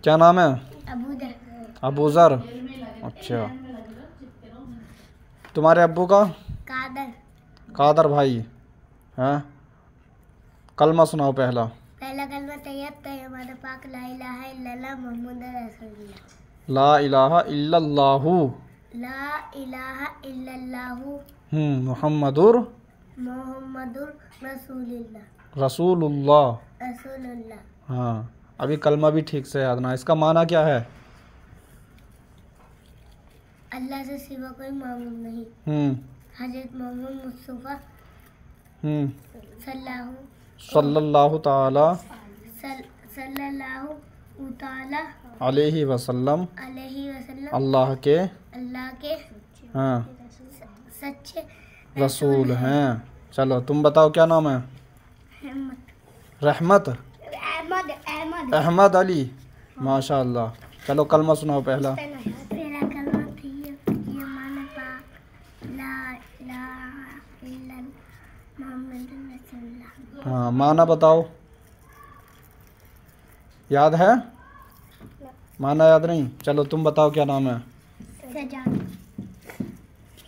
क्या नाम है? अबूदर। अबूजर। अच्छा, तुम्हारे अब्बू का? कादर। कादर भाई हैं। कलमा सुनाओ पहला। पहला कलमा तैयब तैयब पाक ला इलाहा इल्लल्लाह मुहम्मदुर रसूलुल्लाह। ला इलाहा इल्लल्लाहु। ला इलाहा इल्लल्लाहु मुहम्मदुर रसूलुल्लाह। रसूलुल्लाह। रसूलुल्लाह। हाँ, अभी कलमा भी ठीक से याद ना। इसका माना क्या है? अल्लाह से सिवा कोई माबूद नहीं। हजरत मोहम्मद मुस्तफा सल्लल्लाहु ताला सल्लल्लाहु ताला अलैहि वसल्लम अल्लाह के हाँ सच्चे रसूल हैं। चलो तुम बताओ क्या नाम है? रहमत। अहमद। अहमद। अहमद अली। माशाअल्लाह। चलो कलमा सुनाओ पहला। पहला कलमा ये माना पाक ला इलाहा इल्लल्लाह मुहम्मदुर रसूलुल्लाह। हाँ, माना बताओ। याद है? माना याद नहीं? चलो तुम बताओ क्या नाम है?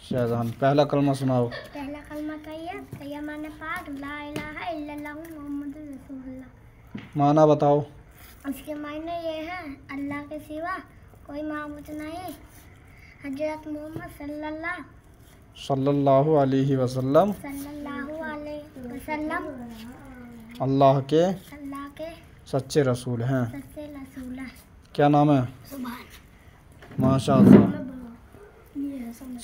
शहजान। पहला कलमा सुनाओ। पहला कलमा तैयब माना पाक ला इलाहा इल्लल्लाह मुहम्मदुर रसूलुल्लाह। माना बताओ। उसके मायने ये है अल्लाह के सिवा कोई माबूद नहीं। हजरत मोहम्मद सल्लल्लाहु अलैहि वसल्लम अल्लाह के सच्चे रसूल हैं। क्या नाम है? माशाअल्लाह।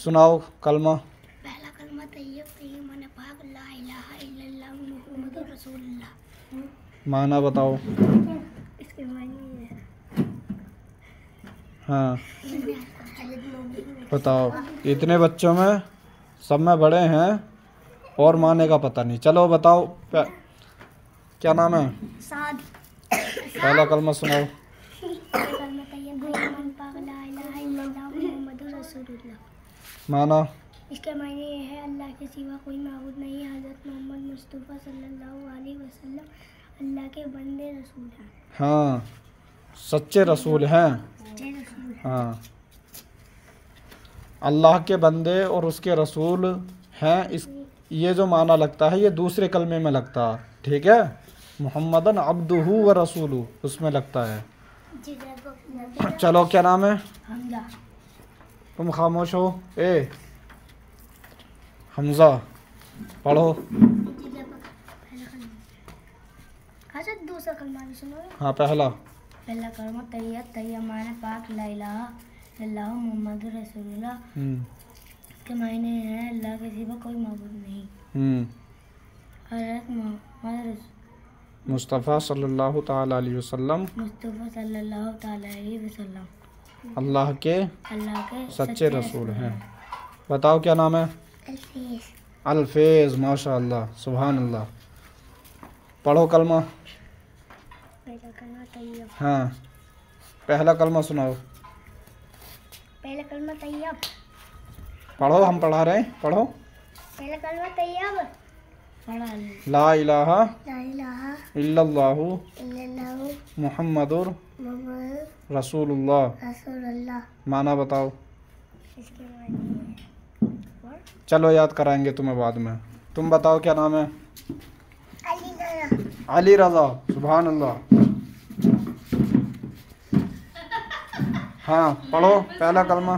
सुनाओ कलमा। पहला कलमा तैयब माने पाक ला इलाहा इल्लल्लाह मुहम्मदुर रसूलुल्लाह। माना बताओ। इसके मायने ये है हाँ बताओ। इतने बच्चों में सब में बड़े हैं और माने का पता नहीं। चलो बताओ क्या नाम है? साद। पहला कलमा सुनाओ। कलमा तैयब मन पाक ला इलाहा इल्लल्लाह मुहम्मदुर रसूलुल्लाह। माना। इसके मायने ये है अल्लाह के सिवा कोई माबूद नहीं। हज़रत मोहम्मद मुस्तफ़ा सल्लल्लाहु अलैहि वसल्लम अल्लाह के बंदे रसूल हैं। हाँ, सच्चे रसूल हैं। हाँ, अल्लाह के बंदे और उसके रसूल हैं। इस ये जो माना लगता है ये दूसरे कलमे में लगता है। ठीक है, मुहम्मदन अब्दुहु व रसूलु उसमें लगता है। चलो क्या नाम है? तुम खामोश हो। हमजा पढ़ो। दूसरा कलमा भी सुनो। हाँ पहला कलमा तैयब माने पाक ला इलाहा इल्लल्लाह मुहम्मदुर रसूलुल्लाह। के मायने हैं अल्लाह के सिवा कोई माबूद नहीं। हज़रत मोहम्मद मुस्तफ़ा सल्लल्लाहु ताला अलैहि वसल्लम अल्लाह के सच्चे रसूल हैं। बताओ क्या नाम है? अल्फेज। माशाअल्लाह, सुभान अल्लाह। पढ़ो कलमा। हाँ, पहला कलमा सुनाओ। पहला कलमा तैयब। पढ़ो, हम पढ़ा रहे हैं। पढ़ो। पहला कलमा तैयब ला इलाहा इल्लल्लाहु मुहम्मदुर रसूलुल्लाह। माना बताओ। चलो याद कराएंगे तुम्हें बाद में। तुम बताओ क्या नाम है? अली रज़ा। सुभान अल्लाह। हाँ पढ़ो पहला कलमा।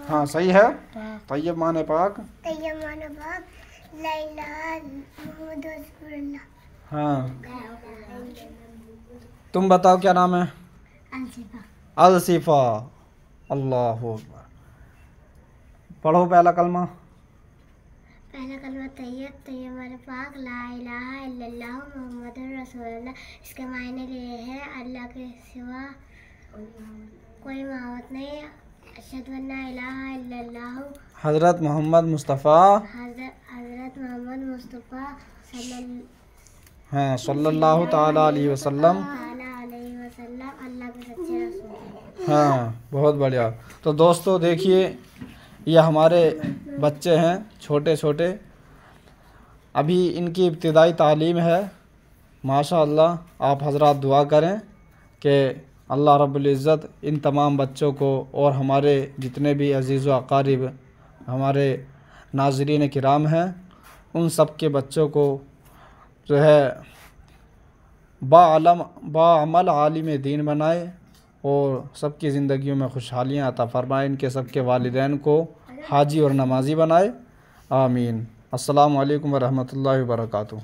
हाँ सही है। तैयब माने पाक। तैयब माने पाक ला इलाहा मुहम्मदुर रसूलुल्लाह। हाँ, तुम बताओ क्या नाम है? अलसिफा। अल्लाहु अकबर। पढ़ो पहला कलमा। पहला कलमा तैयब माने पाक ला इलाहा इल्लल्लाह मुहम्मदुर रसूलुल्लाह। इसके मायने ये है अल्लाह के सिवा कोई माबूद नहीं। अशहदु अन्ना इलाहा इल्लल्लाह हज़रत मोहम्मद मुस्तफ़ा हाँ सल्लल्लाहु ताला अलैहि वसल्लम अल्लाह के सच्चे रसूल। हाँ बहुत बढ़िया। तो दोस्तों देखिए, ये हमारे बच्चे हैं छोटे छोटे, अभी इनकी इब्तिदाई तालीम है। माशाअल्लाह आप हजरात दुआ करें कि अल्लाह रब्बुल इज़्ज़त इन तमाम बच्चों को और हमारे जितने भी अज़ीज़ व अकारिब हमारे नाज़रीन किराम हैं उन सब के बच्चों को जो है बाअमल आलिम दीन बनाए और सबकी ज़िंदगियों में खुशहालियाँ अता फ़रमाए। इनके सबके वालिदैन को हाजी और नमाजी बनाए। आमीन। अस्सलामु अलैकुम व रहमतुल्लाहि व बरकातुहू।